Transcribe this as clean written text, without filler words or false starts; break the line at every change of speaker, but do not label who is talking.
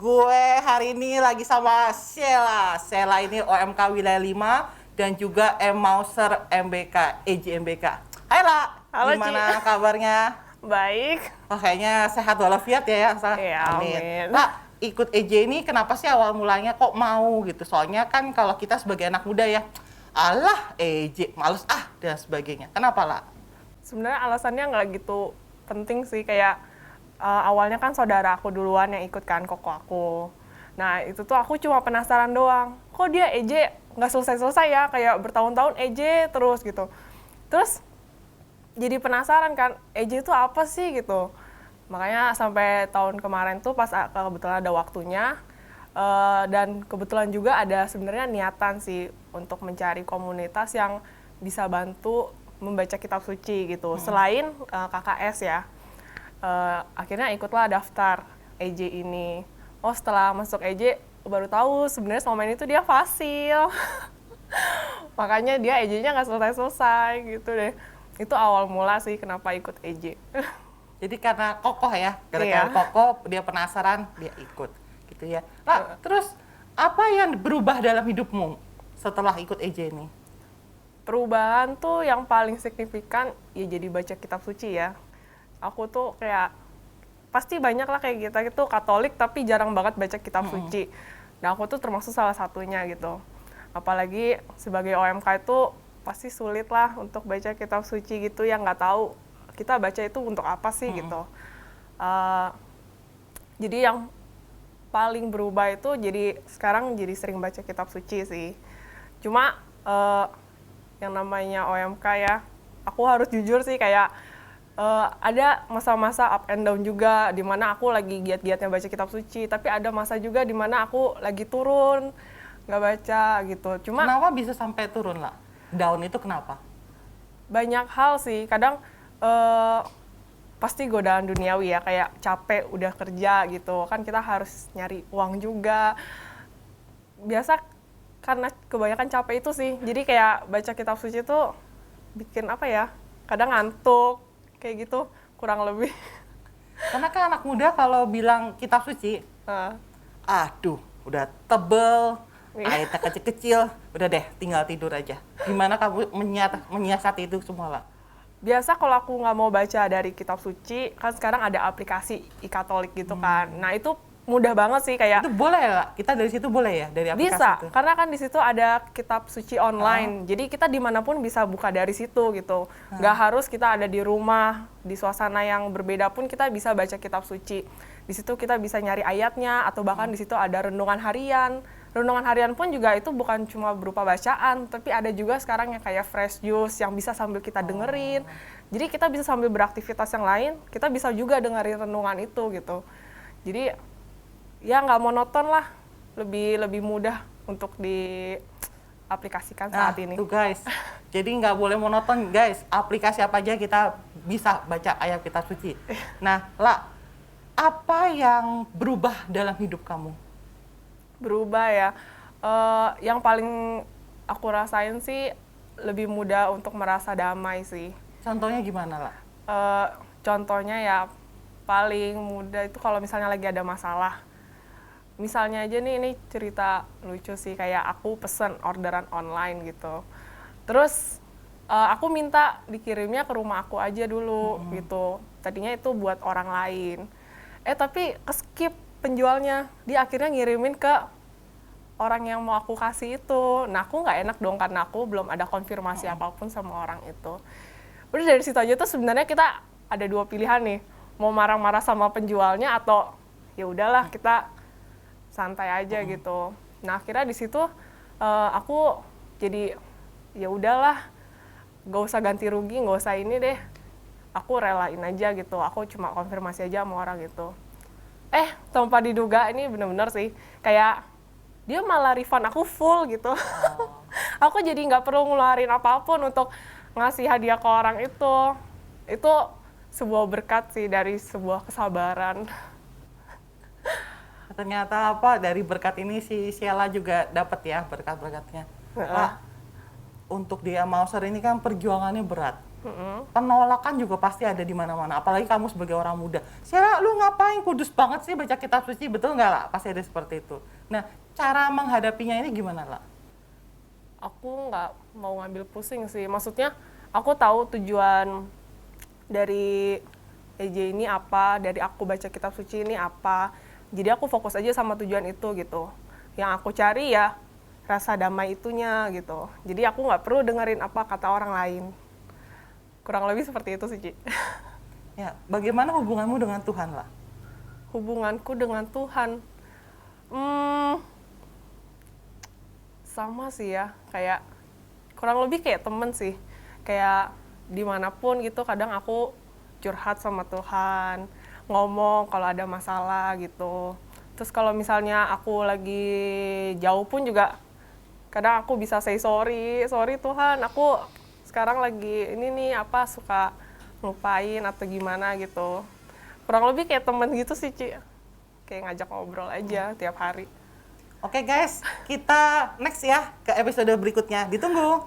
gue hari ini lagi sama Sheila. Sheila ini OMK Wilayah 5 dan juga Mauser MBK, EJ MBK. Hai La,
Halo,
gimana
Ci.
kabarnya?
Baik.
Oh, kayaknya sehat walafiat ya.
Iya, amin.
La, ikut EJ ini kenapa sih awal mulanya kok mau gitu? Soalnya kan kalau kita sebagai anak muda ya, alah EJ, males dan sebagainya. Kenapa La?
Sebenarnya alasannya nggak gitu penting sih, kayak awalnya kan saudara aku duluan yang ikut kan, koko aku. Nah, itu tuh aku cuma penasaran doang. Kok dia EJ nggak selesai-selesai ya, kayak bertahun-tahun EJ terus gitu. Terus jadi penasaran kan, EJ itu apa sih gitu. Makanya sampai tahun kemarin tuh pas kebetulan ada waktunya, dan kebetulan juga ada sebenarnya niatan sih untuk mencari komunitas yang bisa bantu membaca kitab suci gitu. Selain KKS ya, akhirnya ikutlah daftar EJ ini. Oh, setelah masuk EJ baru tahu sebenarnya selama ini tuh dia fasil. Makanya dia EJ-nya nggak selesai-selesai gitu deh. Itu awal mula sih kenapa ikut EJ.
Jadi karena kokoh ya, gara-gara
Iya.
kokoh dia penasaran, dia ikut gitu ya. Lah, terus apa yang berubah dalam hidupmu setelah ikut EJ ini?
Perubahan tuh yang paling signifikan ya jadi baca kitab suci ya. Aku tuh kayak pasti banyak lah kayak kita gitu Katolik tapi jarang banget baca kitab suci. Nah, aku tuh termasuk salah satunya gitu. Apalagi sebagai OMK itu pasti sulit lah untuk baca kitab suci gitu yang nggak tahu kita baca itu untuk apa sih gitu. Eh, jadi yang paling berubah itu jadi sekarang jadi sering baca kitab suci sih. Cuma yang namanya OMK ya, aku harus jujur sih kayak ada masa-masa up and down juga di mana aku lagi giat-giatnya baca kitab suci, tapi ada masa juga di mana aku lagi turun nggak baca gitu. Cuma
Kenapa bisa sampai turun lah? Down itu kenapa?
banyak hal sih, kadang eh, pasti godaan duniawi ya, kayak capek udah kerja gitu kan, kita harus nyari uang juga. Biasa karena kebanyakan capek itu sih, jadi kayak baca kitab suci itu bikin apa ya, kadang ngantuk kayak gitu kurang lebih.
Karena kan anak muda kalau bilang kitab suci,
Nah,
aduh, udah tebel,
Iya.
ayatnya kecil-kecil, udah deh, tinggal tidur aja. Gimana kamu menyiasati itu semua lah?
biasa kalau aku nggak mau baca dari kitab suci, kan sekarang ada aplikasi e-Katolik gitu kan. Nah, itu mudah banget sih, kayak
Itu boleh lah, kita dari situ boleh ya, dari aplikasi
bisa,
itu?
karena kan di situ ada kitab suci online. Jadi kita dimanapun bisa buka dari situ gitu. Nggak harus kita ada di rumah, di suasana yang berbeda pun kita bisa baca kitab suci. Di situ kita bisa nyari ayatnya, atau bahkan di situ ada renungan harian. Renungan harian pun juga itu bukan cuma berupa bacaan, tapi ada juga sekarang yang kayak fresh juice yang bisa sambil kita dengerin. Jadi kita bisa sambil beraktivitas yang lain, kita bisa juga dengerin renungan itu gitu. Jadi ya nggak monoton lah, lebih mudah untuk diaplikasikan saat ini.
Tuh guys, jadi nggak boleh monoton guys, aplikasi apa aja kita bisa baca ayat kitab suci. Nah, lah, apa yang berubah dalam hidup kamu?
Berubah ya. Yang paling aku rasain sih lebih mudah untuk merasa damai sih.
Contohnya gimana lah?
Contohnya ya paling mudah itu kalau misalnya lagi ada masalah. Misalnya aja nih, ini cerita lucu sih, kayak aku pesen orderan online gitu. Terus aku minta dikirimnya ke rumah aku aja dulu gitu. Tadinya itu buat orang lain. Tapi ke-skip penjualnya. Dia akhirnya ngirimin ke orang yang mau aku kasih itu. Nah, aku nggak enak dong karena aku belum ada konfirmasi apapun sama orang itu. Udah dari situ aja tuh sebenarnya kita ada dua pilihan nih. Mau marah-marah sama penjualnya atau ya udahlah kita santai aja gitu. Nah, akhirnya di situ aku jadi ya udahlah, nggak usah ganti rugi, nggak usah ini deh. Aku relain aja gitu. Aku cuma konfirmasi aja sama orang gitu. Tanpa diduga ini bener-bener sih, kayak dia malah refund aku full gitu. Aku jadi nggak perlu ngeluarin apapun untuk ngasih hadiah ke orang itu. Itu sebuah berkat sih dari sebuah kesabaran.
Ternyata apa, dari berkat ini si Sheila juga dapat ya berkat-berkatnya. Pak, untuk di Mauser ini kan perjuangannya berat. Penolakan juga pasti ada di mana-mana, apalagi kamu sebagai orang muda. Sheila, lu ngapain kudus banget sih baca kitab suci, betul nggak lah? Pasti ada seperti itu. Nah, cara menghadapinya ini gimana lah?
Aku nggak mau ngambil pusing sih. Maksudnya aku tahu tujuan dari EJ ini apa, dari aku baca kitab suci ini apa. Jadi aku fokus aja sama tujuan itu gitu. Yang aku cari ya rasa damai itunya gitu. Jadi aku nggak perlu dengerin apa kata orang lain. Kurang lebih seperti itu sih, Ci.
Ya, bagaimana hubunganmu dengan Tuhan lah?
Hubunganku dengan Tuhan, sama sih ya, kayak kurang lebih kayak temen sih. Kayak dimanapun gitu, kadang aku curhat sama Tuhan, ngomong kalau ada masalah gitu. Terus kalau misalnya aku lagi jauh pun juga, kadang aku bisa say sorry Tuhan, aku sekarang lagi ini nih apa suka ngelupain atau gimana gitu. Kurang lebih kayak temen gitu sih, Ci. Kayak ngajak ngobrol aja tiap hari.
Oke guys, kita next ya ke episode berikutnya. Ditunggu.